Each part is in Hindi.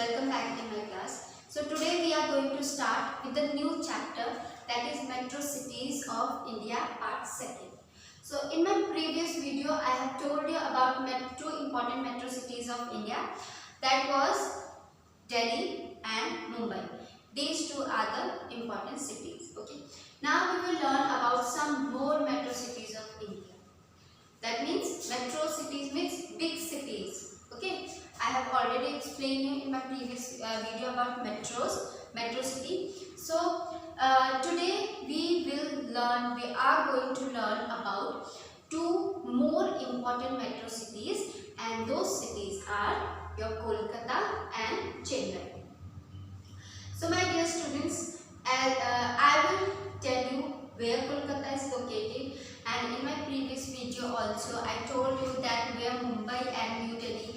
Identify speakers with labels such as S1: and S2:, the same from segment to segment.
S1: welcome back in my class. So today we are going to start with the new chapter, that is Metro Cities of India part 2nd. So in my previous video I have told you about two important metro cities of India, that was Delhi and Mumbai. These two are the important cities. Okay. Now we will learn about some more metro cities of India. That means metro cities means big cities. Okay. I have already explained you in my previous video about metro city. So today we are going to learn about two more important metro cities, and those cities are your Kolkata and Chennai. So my dear students, I will tell you where Kolkata is located, and in my previous video also I told you that where Mumbai and New Delhi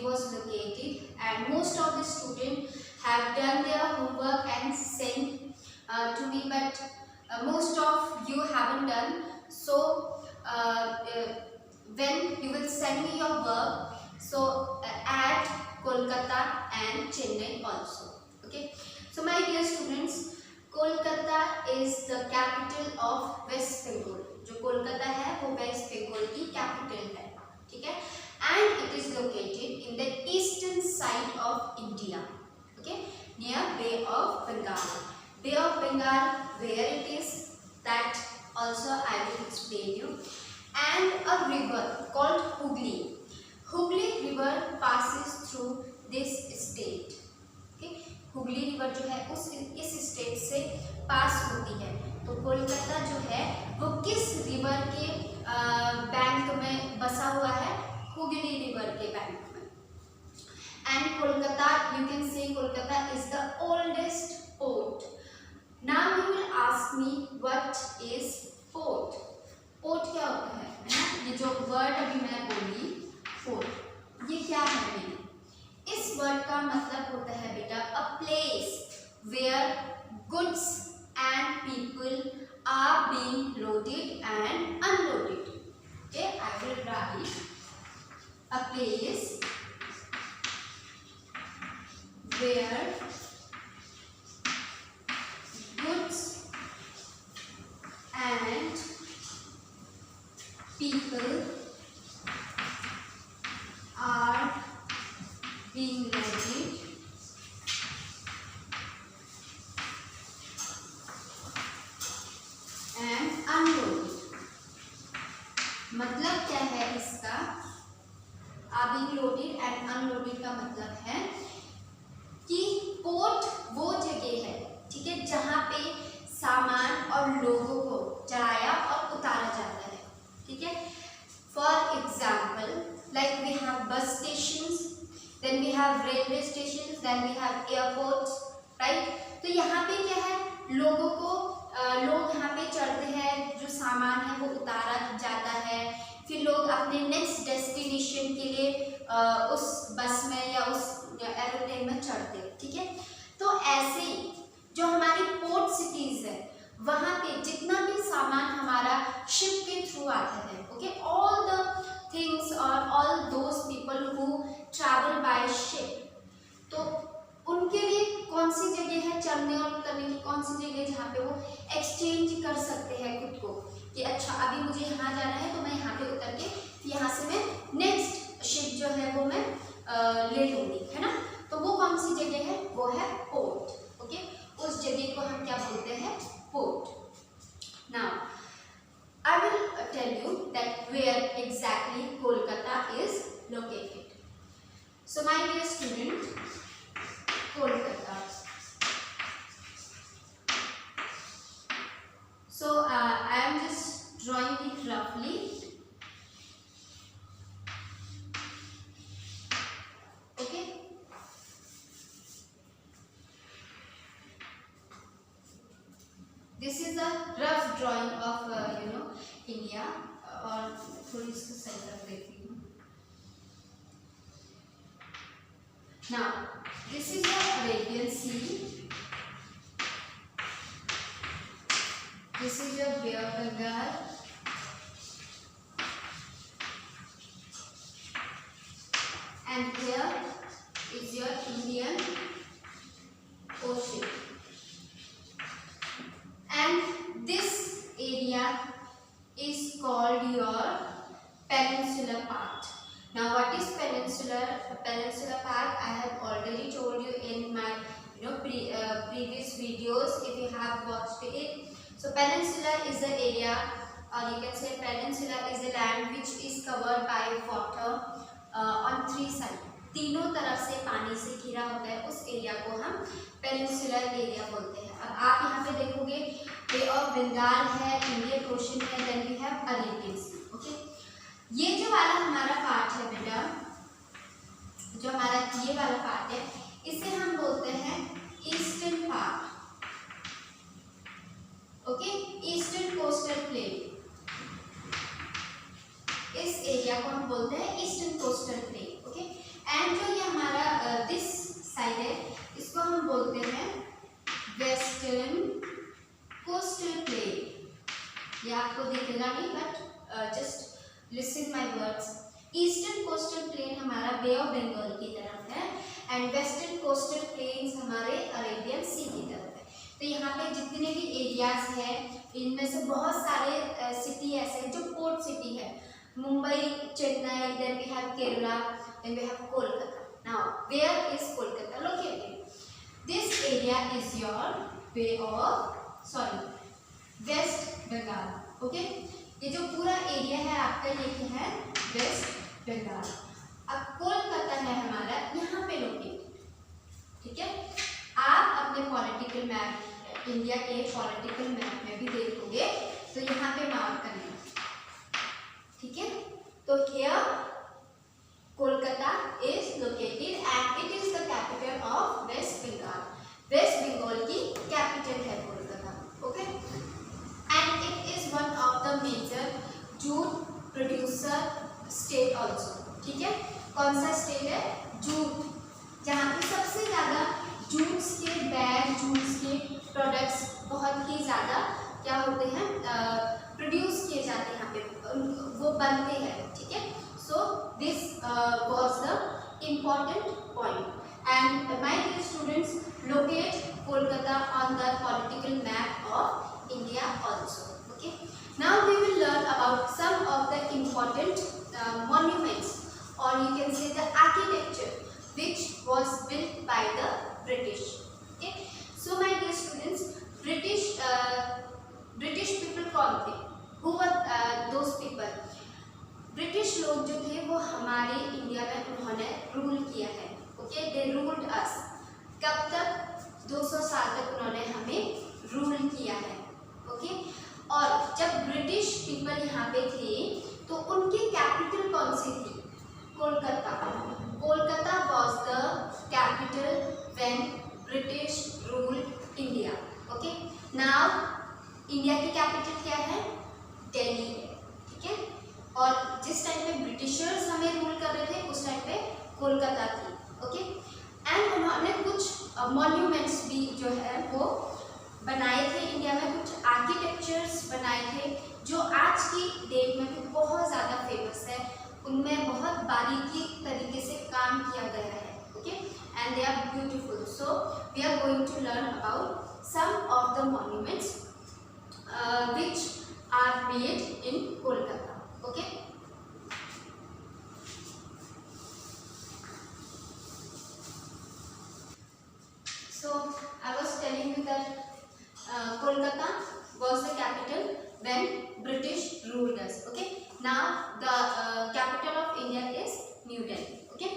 S1: was located, and most of the students have done their homework and sent to me, but most of you haven't done. So when you will send me your work, so add Kolkata and Chennai also. Okay. So my dear students, Kolkata is the capital of West Bengal. जो कोलकाता है वो वेस्ट बंगाल की कैपिटल है, ठीक है, and it is located in the eastern side of India, okay, near Bay of Bengal. Bay of Bengal, where it is, that also I will explain you. And a river called Hooghly. Hooghly river passes through this state. Okay, Hooghly river जो है इस स्टेट से पास होती है. तो कोलकाता जो है वो किस रिवर के बैंक में बसा हुआ है? हुगली रिवर के बैंक में. एंड कोलकाता, यू कैन से Kolkata is the oldest port. Now you will ask me what is port. Port क्या होता है ना, ये जो वर्ड अभी मैं बोली पोर्ट, ये क्या है मेरी? इस वर्ड का मतलब होता है बेटा a place where goods and people are being loaded and unloaded. Okay, I will write a place where goods and people are being loaded and unloaded. मतलब क्या है इसका? being loaded and unloaded का मतलब है कि पोर्ट वो जगह है, ठीक है, जहाँ पे सामान और लोगों को चढ़ाया और उतारा जाता है, ठीक है. For example, like we have bus stations, then we have railway stations, then we have airports, right? तो यहाँ पे क्या है, लोगों को लोग यहाँ पे चढ़ते हैं, जो सामान है वो उतारा जाता है, फिर लोग अपने नेक्स्ट डेस्टिनेशन के लिए उस बस में या उस एरोप्लेन में चढ़ते हैं, ठीक है. तो ऐसे ही जो हमारी पोर्ट सिटीज है, वहाँ पे जितना भी सामान हमारा शिप के थ्रू आता है, okay, all the things or all those people who travel by ship, तो उनके लिए कौन सी जगह है चढ़ने और उतरने की? कौन सी जगह जहाँ पे वो एक्सचेंज कर सकते हैं खुद को, कि अच्छा अभी मुझे यहाँ जाना है तो मैं यहाँ पे उतर के यहाँ से मैं नेक्स्ट शिप जो है वो मैं ले लूँगी, है ना. तो वो कौन सी जगह है? वो है पोर्ट. ओके, उस जगह को हम क्या बोलते हैं? Port. Now I will tell you that where exactly Kolkata is located. So my dear student, Kolkata. So I am just drawing it roughly. Okay. This is a rough drawing of India, और थोड़ी इसको सही कर देती हूँ. Now this is the Arabian Sea. This is your Bay of Bengal. And here is your peninsular part I have already told you in my previous videos if you have watched it. So peninsula is the area, or you can say peninsula is a land which is covered by water on three sides. तीनों तरफ से पानी से घिरा होता है, उस एरिया को हम पेनिनसुलर एरिया बोलते हैं। अब आप यहाँ पे देखोगे बे ऑफ बंगाल है, इंडियन ओशन है, then we have Arabian sea. Okay, ये जो वाला हमारा पार्ट है बेटा, जो हमारा ये वाला पार्ट है, इसे हम बोलते हैं eastern part. Okay, eastern coastal plain, इस एरिया को हम बोलते हैं eastern coastal plain. Okay, and जो ये हमारा दिस साइड है, इसको हम बोलते हैं वेस्टर्न कोस्टल प्लेन। ये आपको दिखेगा नहीं, but just listen my words. Eastern coastal plain हमारा बे ऑफ बंगाल की तरफ है, एंड वेस्टर्न कोस्टल प्लेन्स हमारे अरेबियन सी की तरफ है। तो यहाँ पे जितने भी एरियाज हैं, इनमें से बहुत सारे सिटी ऐसे हैं जो पोर्ट सिटी है, Mumbai, Chennai, then we have Kerala, then we have Kolkata. Now where is Kolkata located? This area is your bay of West Bengal. Okay, ये जो पूरा एरिया है आपका, ये क्या है? वेस्ट बंगाल। अब कोलकाता है हमारा यहाँ पे लोकेटेड। ठीक है, आप अपने पॉलिटिकल मैप, इंडिया के पॉलिटिकल मैप में भी देखोगे तो यहाँ पे मार्क करना। ठीक है, तो here Kolkata is located and it is the capital of West Bengal. West Bengal की कैपिटल है Kolkata. Okay, and it is one of the major jute producer state also. ठीक है, कौन सा स्टेट है? जूट, जहाँ पे सबसे ज़्यादा जूट्स के बैग, जूट्स के प्रोडक्ट्स बहुत ही ज़्यादा क्या होते हैं, प्रोड्यूस किए जाते हैं, यहाँ पे वो बनते हैं। ठीक है, so this was the important point and my dear students, locate Kolkata on the political map of India also. Okay, now we will learn about some of the important monuments, or you can say the architecture which was built by the British. Okay, so my dear students, British people कौन थे? Who were those people? British लोग जो थे वो हमारे इंडिया में उन्होंने रूल किया है। ओके, दे रूल्ड अस। कब तक? 200 साल तक उन्होंने हमें रूल किया है। ओके, और जब ब्रिटिश पीपल यहाँ पे थे तो उनकी कैपिटल कौन सी थी? Kolkata. Kolkata was the capital when British ruled India. Okay, now India की कैपिटल क्या है? दिल्ली है। ठीक है, और जिस टाइम पे ब्रिटिशर्स हमें रूल कर रहे थे उस टाइम पे कोलकाता थी। ओके, एंड उन्होंने कुछ मॉन्यूमेंट्स भी जो है वो बनाए थे इंडिया में, कुछ आर्किटेक्चर्स बनाए थे जो आज की डेट में भी बहुत ज़्यादा फेमस है। उनमें बहुत बारीकी तरीके से काम किया गया है। Okay, and they are beautiful. So we are going to learn about some of the monuments which are made in Kolkata. Okay, so I was telling you that Kolkata was the capital when British ruled us. Okay, now the capital of India is New Delhi. Okay,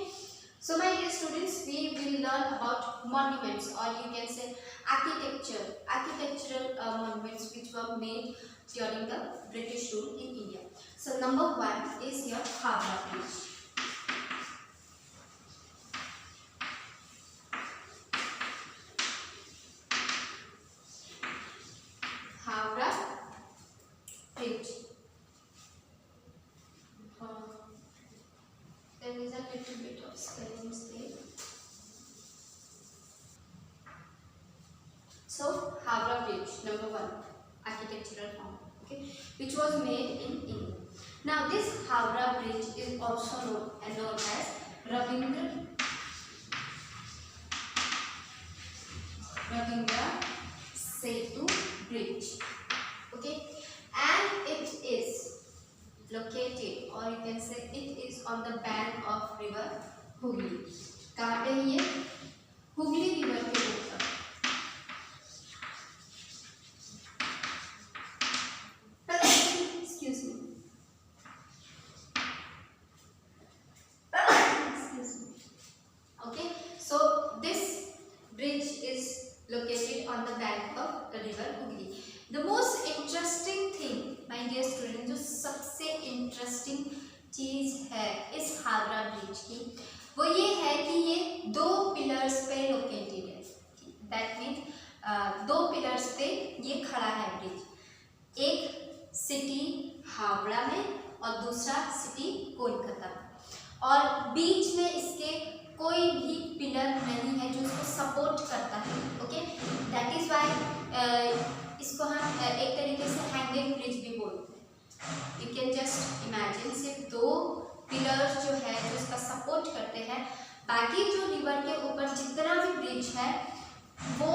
S1: so my dear students, we will learn about monuments, or you can say architectural monuments which were made during the British rule in India. So number 1 is your Howrah Bridge. Howrah Bridge. There is a little bit of spelling mistake. So Howrah Bridge, number 1, architectural form, okay, which was made in India. Now this Howrah Bridge is also known as Rabindra Setu Bridge. Okay, and it is located, or you can say it is on the bank of river Hooghly. कहाँ पे है ये? हुगली रिवर के ऊपर। Excuse me, okay, so this bridge is located on the bank of the river Hooghly. The most interesting thing, my dear students, जो सबसे इंटरेस्टिंग चीज है इस हावड़ा ब्रिज की, वो ये है कि ये 2 पिलर्स पे लोकेटेड है। दैट मीन्स 2 पिलर्स पे ये खड़ा है ब्रिज, एक सिटी हावड़ा में और दूसरा सिटी कोलकाता में, और बीच में इसके कोई भी पिलर नहीं है जो इसको सपोर्ट करता है। ओके, दैट इज वाई इसको हम एक तरीके से हैंगिंग ब्रिज भी बोलते हैं। यू कैन जस्ट इमेजिन, सिर्फ 2 पिलर्स जो है जो इसका सपोर्ट करते हैं, बाकी जो रिवर के ऊपर जितना भी ब्रिज है वो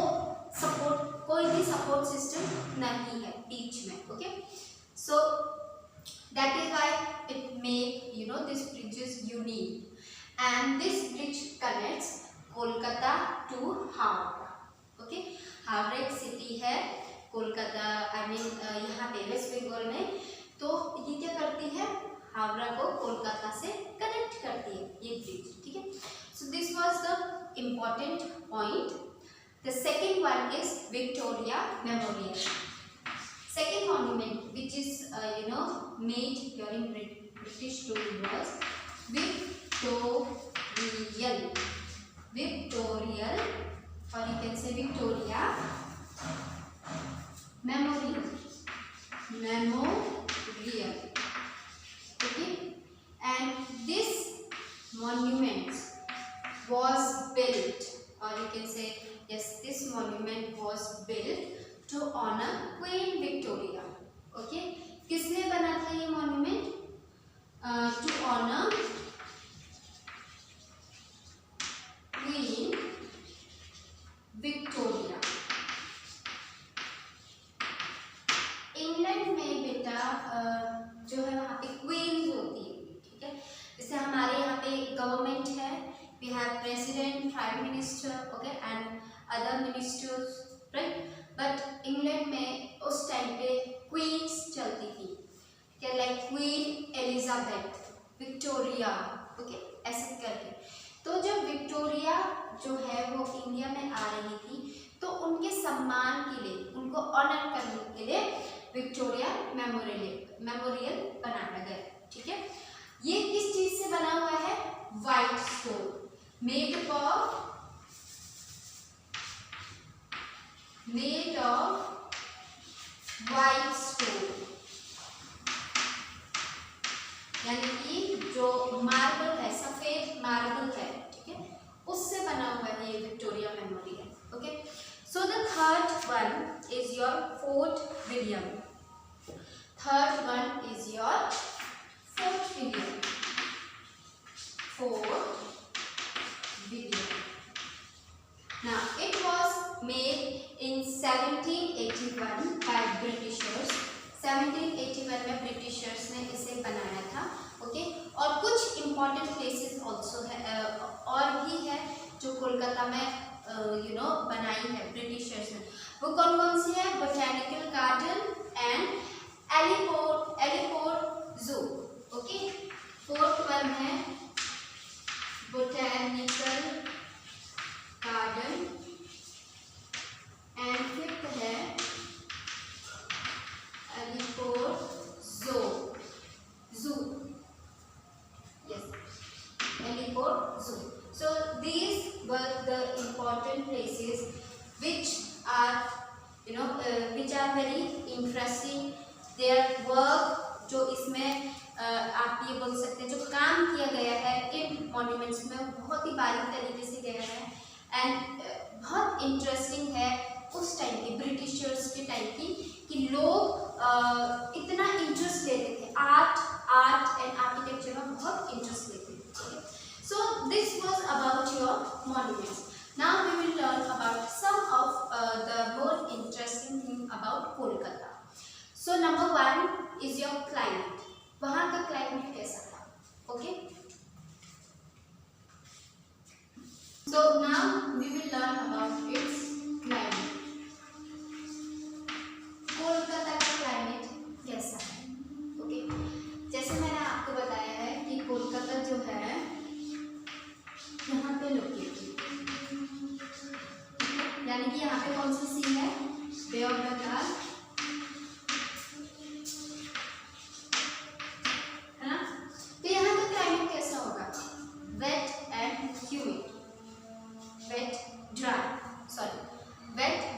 S1: सपोर्ट, कोई भी सपोर्ट सिस्टम नहीं है बीच में। Okay, so that is why it make this bridge is unique, and this bridge connects Kolkata to Howrah. Okay, Howrah एक सिटी है, कोलकाता आई मीन यहाँ पे वेस्ट बंगाल में, तो ये क्या करती है, हावड़ा को कोलकाता से कनेक्ट करती है ये ब्रिज। ठीक है, so this was the important point. The second one is Victoria memorial. Second monument which is made during British rule was Victorial, or you can say Victoria Memorial. Okay, and this monument was built, or you can say yes, this monument was built to honor Queen Victoria. Okay, किसने बना था ये monument? To honor Queen Victoria. England में बेटा जो है वहाँ पे क्वीन्स होती है। ठीक है, जैसे हमारे यहाँ पे गवर्नमेंट है, we have president, prime minister, okay, and other ministers, right. But England में उस टाइम पे क्वींस चलती थी, क्या, like queen Elizabeth, Victoria, okay, ऐसे करके। तो जब विक्टोरिया जो है वो इंडिया में आ रही थी, तो उनके सम्मान के लिए, उनको ऑनर करने के लिए विक्टोरिया मेमोरियल बनाया गया। ठीक है, ये किस चीज से बना हुआ है? White stone, made of white stone, यानी कि जो मार्बल है, सफेद मार्बल है, ठीक है, उससे बना हुआ है ये Victoria memorial. Okay, so the third one is your fort William. Third one is your fort William. Now it was made in 1781 by Britishers. 1781 में ब्रिटिशर्स ने इसे बनाया था। ओके, और कुछ इम्पॉर्टेंट प्लेसेस ऑल्सो है, और भी है जो कोलकाता में बनाई है ब्रिटिशर्स ने। वो कौन कौन सी है? बोटैनिकल गार्डन एंड एलिपोर जू। ओके, फोर्थ वन है बोटैनिकल गार्डन एंड फिफ्थ है एलिपोर जू। यस, एलिपोर जू। सो these were the important places which are which are very interesting. Their work, जो इसमें आप ये बोल सकते हैं जो काम किया गया है इन मॉन्यूमेंट्स में, बहुत ही बारीक तरीके से गया है, एंड बहुत इंटरेस्टिंग है उस टाइम की, ब्रिटिशर्स के टाइम की, कि लोग इतना इंटरेस्ट लेते थे, आर्ट एंड आर्किटेक्चर में बहुत इंटरेस्ट लेते थे। So this was about your monuments. Now we will learn about some of the more interesting thing about Kolkata. So number 1 is your climate. वहाँ का क्लाइमेट कैसा था? Okay, So now we will learn about its climate. Kolkata का क्लाइमेट कैसा है? ओके, जैसे मैंने आपको बताया है कि कोलकाता जो है यहाँ पे लोकेटेड, यानी कि यहाँ पे कौन सी सी है? बे ऑफ बंगाल, है ना? तो यहाँ का क्लाइमेट कैसा होगा? Wet and humid, wet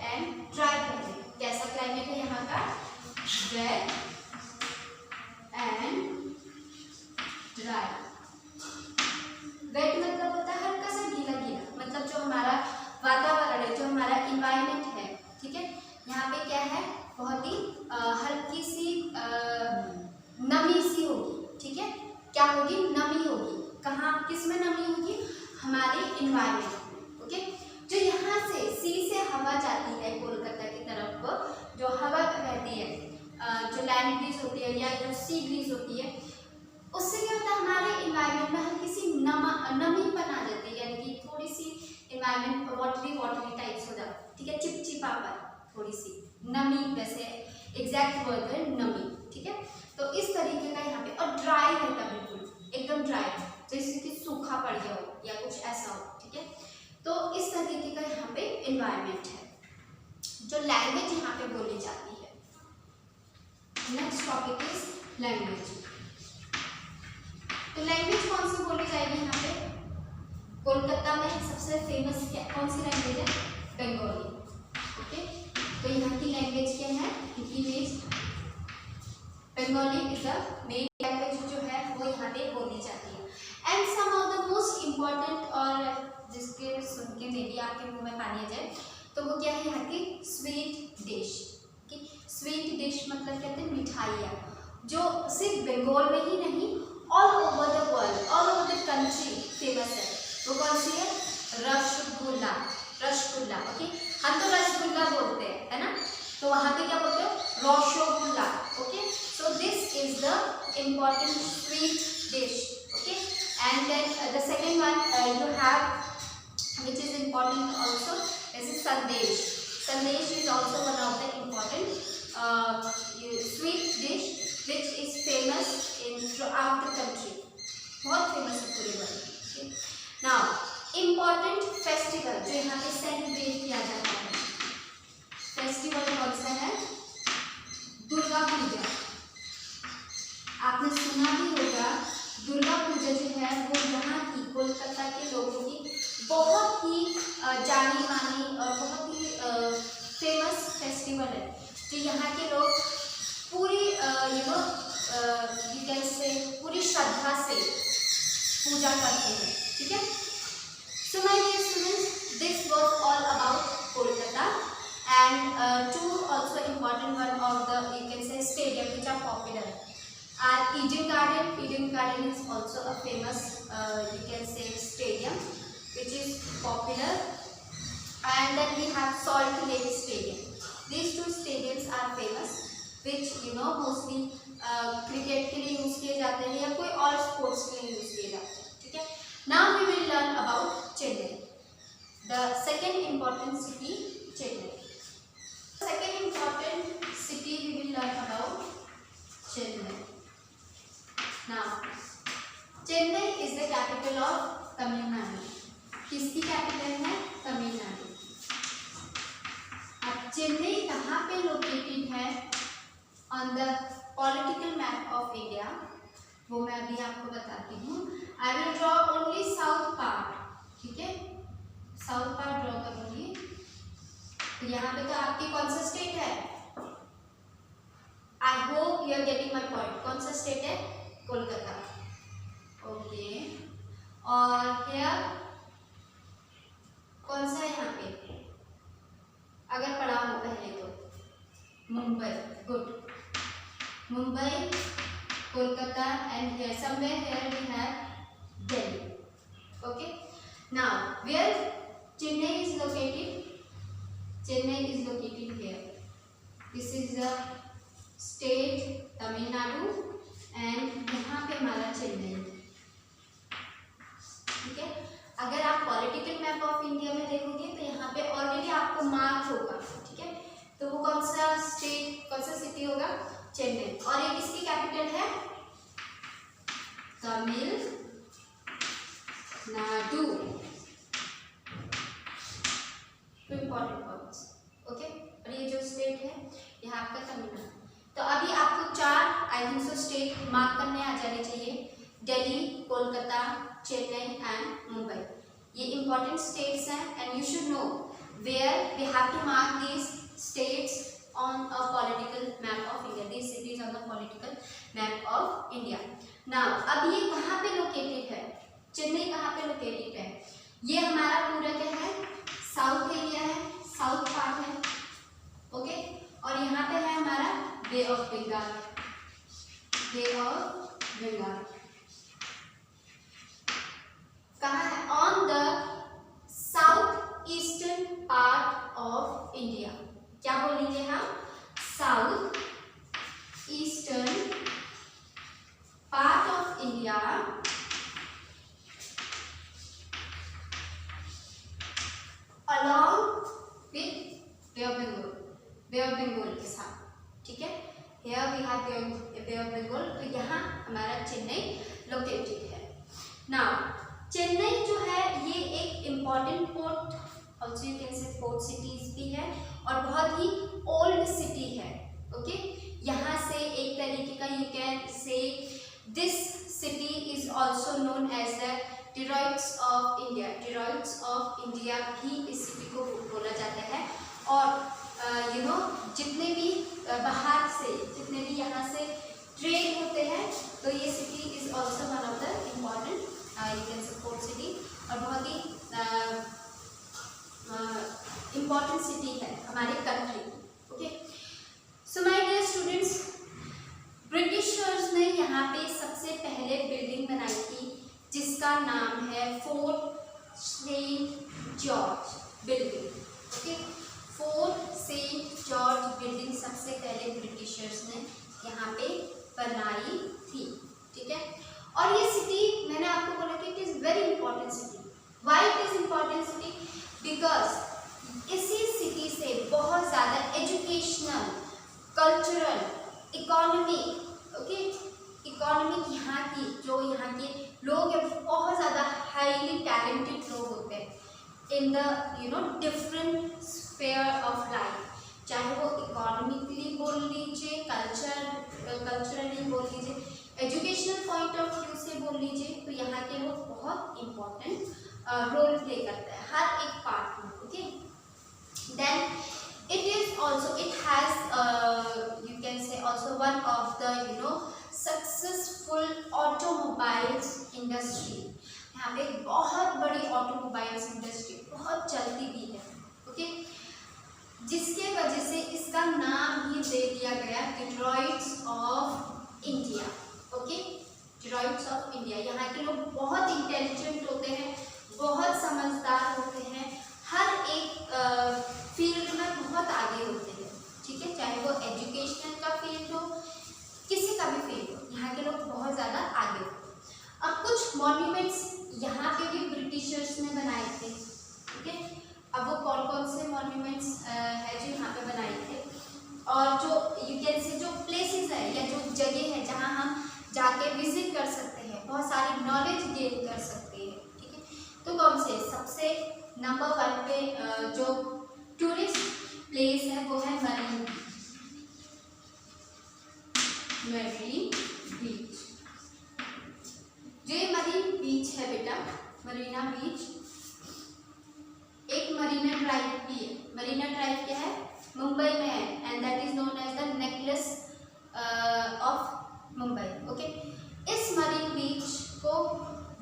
S1: and dry climate. कैसा क्लाइमेट है यहाँ का? Wait and dry. वेट मतलब होता है हल्का सा गीला गीला, मतलब जो हमारा वातावरण है, जो हमारा इन्वायरमेंट है, ठीक है, यहाँ पे क्या है? बहुत ही हल्की सी नमी सी होगी, ठीक है। क्या होगी? नमी होगी। कहाँ, किस में नमी होगी? हमारे इन्वायरमेंट में। ओके, जो यहाँ से सी से हवा जाती है कोलकाता की तरफ, जो हवा रहती है, जो लैंड ब्रीज होती है या जो सी ब्रीज होती है, उससे क्या होता है? हमारे इन्वायरमेंट में हल्की सी नमीपन आ जाती है, यानी कि थोड़ी सी इन्वायरमेंट वाटरी टाइप्स हो जाता है, ठीक है, चिपचिपापन, थोड़ी सी नमी, वैसे एग्जैक्ट वर्ड है नमी, ठीक है। तो इस तरीके का यहाँ पे, और ड्राई रहता है, बिल्कुल एकदम ड्राई, जैसे कि सूखा पड़ गया हो या कुछ ऐसा हो, ठीक है। तो इस तरीके का यहाँ पे इन्वायरमेंट है। जो लैंग्वेज यहाँ पे बोली जाती है, नेक्स्ट टॉपिक इज लैंग्वेज। तो लैंग्वेज कौन सी बोली जाएगी यहाँ पे? कोलकाता में सबसे फेमस क्या, कौन सी लैंग्वेज है? बंगाली। ओके, तो यहाँ की लैंग्वेज क्या है? Bengali is the main language जो है वो यहाँ पे बोली जाती है। And some of the most important, और जिसके सुन के मे भी आपके मुंह में पानी आ जाए, तो वो क्या है? यहाँ की स्वीट डिश। स्वीट डिश मतलब कहते हैं मिठाइयाँ, जो सिर्फ बंगाल में ही नहीं, all over the world, all over the country famous है। वो कौन सी है? रसगुल्ला। रसगुल्ला, ओके, हम तो रसगुल्ला बोलते हैं, है ना, तो वहाँ पे क्या बोलते हो? Rasgulla. Okay, so this is the important sweet dish. Okay, and then the second one you have, which is important also, is sandesh. Sandesh is also one of the important sweet dish which is famous in throughout the country. बहुत famous है पूरे वर्ल्ड में। Okay, now important festival जो यहाँ पे सेलिब्रेट किया जाता है, फेस्टिवल कौन सा है? दुर्गा पूजा। आपने सुना भी होगा, दुर्गा पूजा जो है वो यहाँ की कोलकाता के लोगों की बहुत ही जानी मानी और बहुत ही फेमस फेस्टिवल है, जो यहाँ के लोग पूरी यू कैन से पूरी श्रद्धा से पूजा करते हैं, ठीक है। So my dear students, this was all about Kolkata, and two also important one of the, you can say, stadium which are popular are Eden Garden. Eden Garden is also a famous you can say stadium which is popular, and then we have Salt Lake Stadium. These two stadiums are famous, which you know mostly cricket के लिए यूज किए जाते हैं या कोई और स्पोर्ट्स के लिए यूज किए जाते हैं, ठीक है। Now we will learn about Chennai, the second important city, Chennai. Second important city we will learn about Chennai. Now, Chennai is the capital of Tamil Nadu. किसकी कैपिटल है? तमिलनाडु। अब चेन्नई कहाँ पे लोकेटेड है on the political map of India, वो मैं अभी आपको बताती हूँ। I will draw only south part, ठीक है, साउथ पार्ट ड्रॉ करूँगी। तो यहाँ पे तो आपकी कौन सा स्टेट है? I hope you are getting my point. कौन सा स्टेट है? कोलकाता। ओके, और हियर कौन सा है यहाँ पे? अगर पढ़ा हो पहले तो Mumbai. Good, Mumbai, Kolkata, and here somewhere here we have Delhi. Okay, now where Chennai is located? Chennai is located here. This is the state Tamil Nadu, and यहाँ पे हमारा चेन्नई, ठीक है। अगर आप पॉलिटिकल मैप ऑफ इंडिया में देखोगे तो यहाँ पे ऑलरेडी आपको मार्क होगा, ठीक है। तो वो कौन सा स्टेट, कौन सा सिटी होगा, चेन्नई। और ये किसकी कैपिटल है, Tamil Nadu, two important points, okay. और ये जो स्टेट है यहाँ आपका तमिलनाडु। तो अभी आपको 4 I think so state mark करने आ जाने चाहिए, दिल्ली, कोलकाता, चेन्नई एंड मुंबई। ये इंपॉर्टेंट स्टेट्स हैं and you should know where we have to mark these states on a political map of India, these cities on the political map of India. Now अब ये कहाँ पे लोकेटेड है, चेन्नई कहाँ पे लोकेटेड है, ये हमारा पूरा क्या है, साउथ एरिया है, साउथ पार्ट है, ओके। और यहाँ पे है हमारा Bay of Bengal, Bay of Bengal कहाँ है, on the south eastern part of India. क्या बोलेंगे हम, south eastern part of India along with Bay of Bengal, Bay of Bengal के साथ, ठीक है। Here we have Bay of Bengal, तो यहाँ हमारा चेन्नई लोकेटेड है। Now चेन्नई जो है ये एक important port, also you can say port cities भी है और बहुत ही ओल्ड सिटी है, ओके। यहाँ से एक तरीके का you can say this city is also known as the Detroits of India, Detroits of India भी इस सिटी को बोला जाता है। और यू नो जितने भी बाहर से, जितने भी यहाँ से ट्रेड होते हैं, तो ये city is also one of the important you can say port city और बहुत ही इम्पॉर्टेंट सिटी है हमारे कंट्री की, okay. So my dear students, Britishers ने यहाँ पे सबसे पहले बिल्डिंग बनाई थी जिसका नाम है Fort Saint George building, okay. Fort Saint George building सबसे पहले ब्रिटिशर्स ने यहाँ पे बनाई थी, ठीक है। और ये सिटी मैंने आपको बोला कि it is very important city. Why it is important city, because इसी सिटी से बहुत ज़्यादा educational, cultural, economic, okay, economic यहाँ की जो यहाँ के लोग हैं बहुत ज़्यादा हाईली टैलेंटेड लोग होते हैं in the you know different sphere of life, चाहे वो इकोनॉमिकली बोल लीजिए, कल्चरली बोल लीजिए, एजुकेशनल पॉइंट ऑफ व्यू से बोल लीजिए, तो यहाँ के लोग बहुत इम्पोर्टेंट रोल प्ले करते हैं हर एक पार्ट में, okay. Then it is also, it has you can say also one of the you know successful automobiles industry, यहाँ पे बहुत बड़ी ऑटोमोबाइल्स इंडस्ट्री बहुत चलती भी है, ओके। जिसके वजह से इसका नाम ही दे दिया गया Detroits of India, okay, Detroits of India. यहाँ के लोग बहुत इंटेलिजेंट होते हैं, बहुत समझदार होते हैं, हर एक फील्ड में बहुत आगे होते हैं, ठीक है, चाहे वो एजुकेशनल का फील्ड हो, किसी का भी फील्ड हो, यहाँ के लोग बहुत ज़्यादा आगे होते हैं। अब कुछ मॉन्यूमेंट्स यहाँ पे भी ब्रिटिशर्स ने बनाए थे, ठीक है। अब वो कौन कौन से मॉन्यूमेंट्स है जो यहाँ पे बनाए थे, और जो यू कैन से जो प्लेसेस है या जो जगह है जहाँ हम जाके विजिट कर सकते हैं, बहुत सारी नॉलेज गेन कर सकते हैं, ठीक है। तो कौन से, सबसे नंबर 1 पे जो टूरिस्ट प्लेस है वो है मरीन बीच। जो ये मरीन बीच है बेटा, मरीना बीच, एक मरीना ड्राइव भी है। मरीना ड्राइव क्या है, मुंबई में है and that is known as the necklace of Mumbai, okay. इस मरीन बीच को,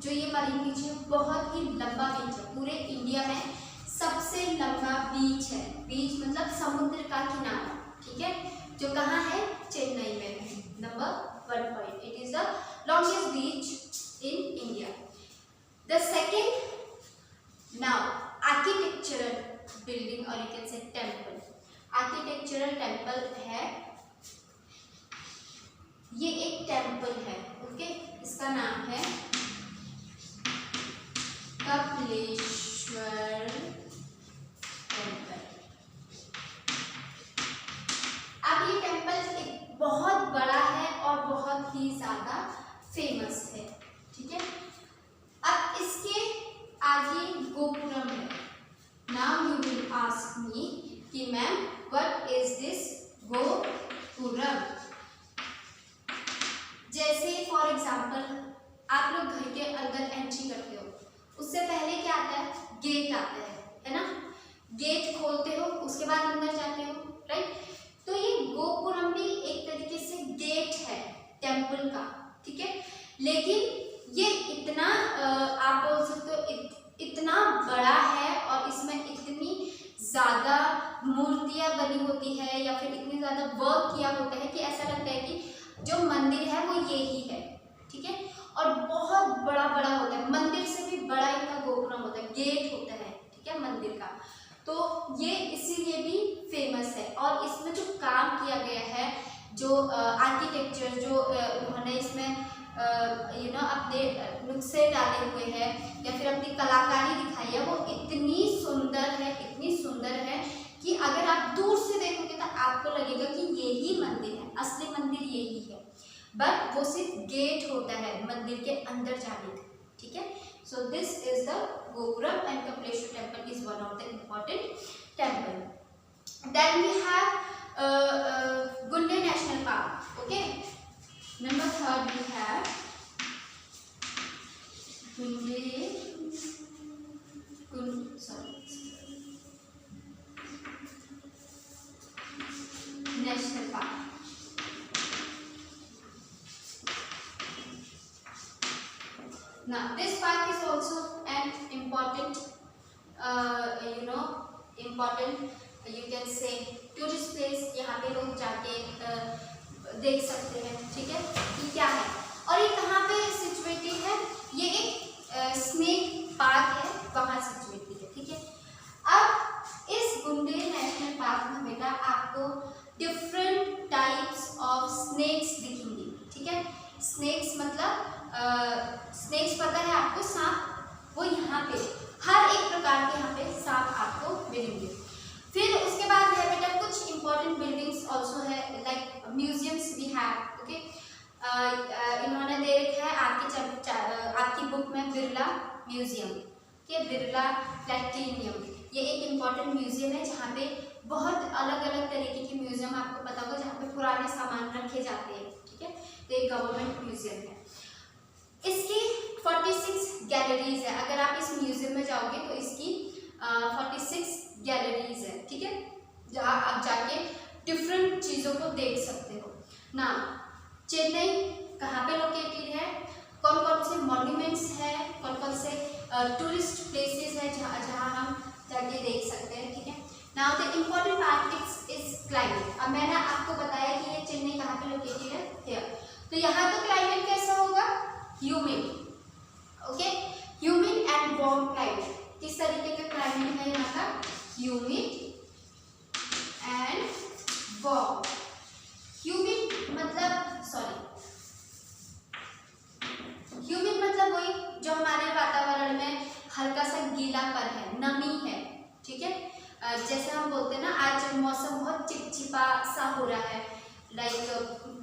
S1: जो ये मरीन बीच है बहुत ही लंबा बीच है, पूरे इंडिया में सबसे लंबा बीच है। बीच मतलब समुद्र का किनारा, ठीक है, जो कहाँ है, चेन्नई में है। Number 1 point, it is the longest beach in India. The second, now architectural building और you can say temple, architectural temple है, ये एक टेम्पल है, ओके। इसका नाम है कपिलेश्वर टेम्पल। अब ये टेम्पल बहुत बड़ा है और बहुत ही ज्यादा फेमस है, ठीक है। अब इसके आगे गोपुरम है। Now you will ask me कि ma'am what is this gopuram. जैसे फॉर एग्जाम्पल आप लोग घर के अंदर एंट्री करते हो, उससे पहले क्या आता है, गेट आता है ना। गेट खोलते हो, उसके बाद अंदर जाते हो, राइट। तो ये गोपुरम भी एक तरीके से गेट है टेम्पल का, ठीक है। लेकिन ये इतना आप बोल सकते हो इतना बड़ा है और इसमें इतनी ज़्यादा मूर्तियाँ बनी होती है या फिर इतनी ज़्यादा वर्क किया होता है कि ऐसा लगता है कि जो मंदिर है वो ये ही है, ठीक है। और बहुत बड़ा बड़ा होता है, मंदिर से भी बड़ा इनका गोपुरम होता है, गेट होता है, ठीक है, मंदिर का। तो ये इसीलिए भी फेमस है। और इसमें जो काम किया गया है, जो आर्किटेक्चर जो उन्होंने इसमें अपने नुस्खे डाले हुए हैं या फिर अपनी कलाकारी दिखाई है, वो इतनी सुंदर है कि अगर आप दूर से देखोगे तो आपको लगेगा कि यही मंदिर है, असली मंदिर यही है, बट वो सिर्फ गेट होता है मंदिर के अंदर जाने का, ठीक है। So this is the gopuram and Kapileshwar temple is one of the important temple. Then we have Guindy national park, okay. Number 3 we have National Park. Now this park is also an important important you can say tourist place. यहाँ पे लोग जाके देख सकते हैं, ठीक है, कि क्या है और ये कहाँ पे सिचुएटेड है। ये एक स्नेक पार्क है, वहाँ सिचुएटेड है, ठीक है। अब इस गुंडे नेशनल पार्क में बेटा आपको डिफरेंट टाइप्स ऑफ स्नेक्स दिखेंगे, ठीक है। स्नेक्स मतलब स्नेक्स पता है आपको, सांप, वो यहाँ पे हर एक प्रकार के यहाँ पे सांप आपको मिलेंगे। फिर उसके बाद है बेटा कुछ इंपॉर्टेंट बिल्डिंग्स ऑल्सो है, लाइक म्यूजियम्स भी है, ओके। इन्होंने दे रखा है आपकी बुक में बिरला म्यूजियम, के बिरला प्लैटिनियम। ये एक इम्पॉर्टेंट म्यूजियम है जहाँ पे बहुत अलग अलग तरीके की म्यूजियम आपको पता होगा, जहाँ पे पुराने सामान रखे जाते हैं, ठीक है। तो एक गवर्नमेंट म्यूजियम है। इसकी 46 गैलरीज है। अगर आप इस म्यूजियम में जाओगे तो इसकी 46 गैलरीज है, ठीक है, जहाँ आप जाके डिफरेंट चीज़ों को देख सकते हो ना। चेन्नई कहाँ पे लोकेटेड है, कौन कौन से मॉन्यूमेंट्स है, कौन कौन से टूरिस्ट प्लेसेस है जहाँ हम जाके देख सकते हैं, ठीक है। Now the important part is climate. अब मैंने आपको बताया कि ये चेन्नई कहाँ पे लोकेटेड है, हियर। तो यहाँ का क्लाइमेट कैसा होगा, humid, okay, humid and warm climate. किस तरीके का क्लाइमेट है यहाँ का, ह्यूमिड एंड वार्म। ह्यूमिड मतलब वही जो हमारे वातावरण में हल्का सा गीलापन है, नमी है, ठीक है। जैसे हम बोलते हैं ना, आज मौसम बहुत चिपचिपा सा हो रहा है, लाइक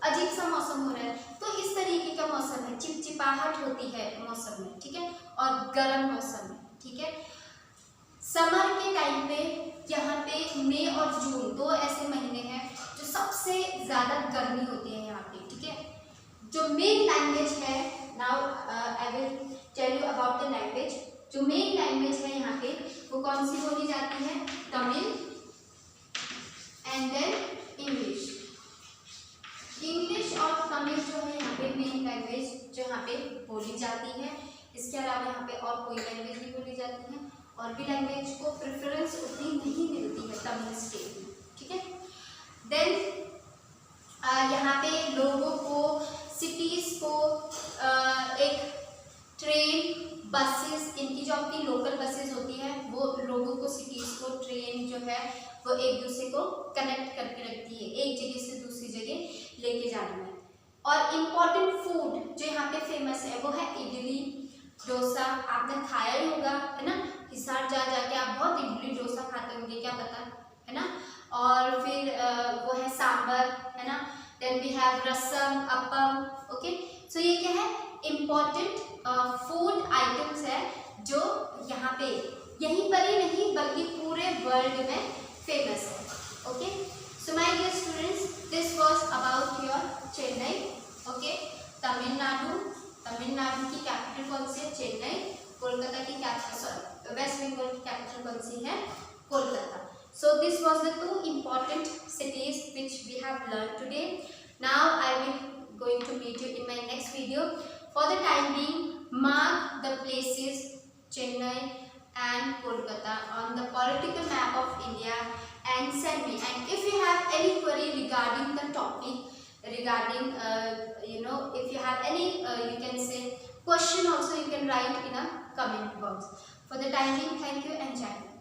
S1: अजीब सा मौसम हो रहा है, तो इस तरीके का मौसम है, चिपचिपाहट होती है मौसम में, ठीक है, और गर्म मौसम में, ठीक है। समर के टाइम पे यहाँ पे मई और जून 2 ऐसे महीने हैं जो सबसे ज़्यादा गर्मी होती है यहाँ पे, ठीक है। जो मेन लैंग्वेज है, now I will tell you about the language. जो मेन लैंग्वेज है यहाँ पे वो कौन सी बोली जाती है, Tamil and then English. English और तमिल जो है यहाँ पे मेन लैंग्वेज जो यहाँ पे बोली जाती है। इसके अलावा यहाँ पे और कोई लैंग्वेज नहीं बोली जाती है, और भी लैंग्वेज को प्रेफरेंस उतनी नहीं मिलती है तमिल स्टेट में, ठीक है। देन यहाँ पे लोगों को, सिटीज़ को एक ट्रेन, बसेस, इनकी जो अपनी लोकल बसेस होती है वो लोगों को, सिटीज़ को ट्रेन जो है वो एक दूसरे को कनेक्ट करके रखती है, एक जगह से दूसरी जगह लेके जाने में। और इम्पॉर्टेंट फूड जो यहाँ पे फेमस है वो है इडली, डोसा आपने खाया ही होगा, है ना। हिसार जा जाके आप बहुत इडली डोसा खाते होंगे, क्या पता, है ना। और फिर वो है सांबर, है ना। Then we have rasam, appam, okay. So ये क्या है, इम्पोर्टेंट फूड आइटम्स है जो यहाँ पे यहीं पर ही नहीं बल्कि पूरे वर्ल्ड में फेमस है, okay. So my dear students, this was about your Chennai, okay. Tamil Nadu, Tamil Nadu की कैपिटल कौन सी है, चेन्नई। कोलकाता की कैपिटल, सॉरी वेस्ट बंगाल की कैपिटल कौन सी है, Kolkata. So this was the two important cities which we have learned today. Now I will going to meet you in my next video. For the time being, mark the places Chennai and Kolkata on the political map of India and send me. And if you have any query regarding the topic, regarding if you have any you can say question also, you can write in a comment box. For the time being, thank you and Jai Hind.